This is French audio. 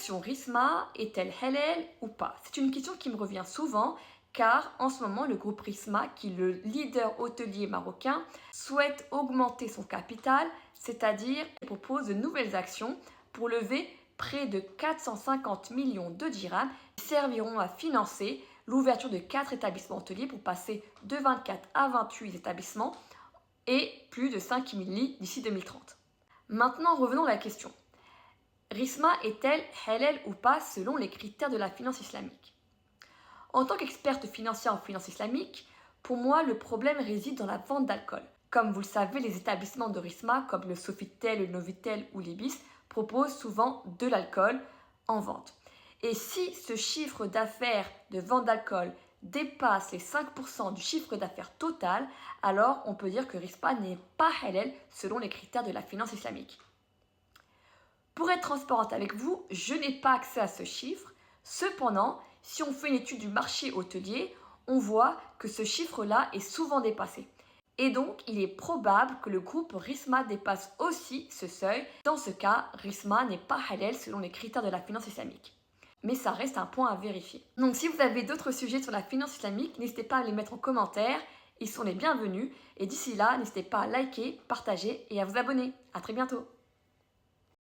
transaction Risma est-elle halal ou pas? C'est une question qui me revient souvent car en ce moment le groupe Risma, qui est le leader hôtelier marocain, souhaite augmenter son capital, c'est-à-dire qu'il propose de nouvelles actions pour lever près de 450 millions de dirhams qui serviront à financer l'ouverture de 4 établissements hôteliers pour passer de 24 à 28 établissements et plus de 5000 lits d'ici 2030. Maintenant, revenons à la question. Risma est-elle halal ou pas selon les critères de la finance islamique? En tant qu'experte financière en finance islamique, pour moi, le problème réside dans la vente d'alcool. Comme vous le savez, les établissements de Risma, comme le Sofitel, le Novitel ou l'Ibis, proposent souvent de l'alcool en vente. Et si ce chiffre d'affaires de vente d'alcool dépasse les 5% du chiffre d'affaires total, alors on peut dire que Risma n'est pas halal selon les critères de la finance islamique. Pour être transparente avec vous, je n'ai pas accès à ce chiffre. Cependant, si on fait une étude du marché hôtelier, on voit que ce chiffre-là est souvent dépassé. Et donc, il est probable que le groupe Risma dépasse aussi ce seuil. Dans ce cas, Risma n'est pas halal selon les critères de la finance islamique. Mais ça reste un point à vérifier. Donc si vous avez d'autres sujets sur la finance islamique, n'hésitez pas à les mettre en commentaire. Ils sont les bienvenus. Et d'ici là, n'hésitez pas à liker, partager et à vous abonner. À très bientôt.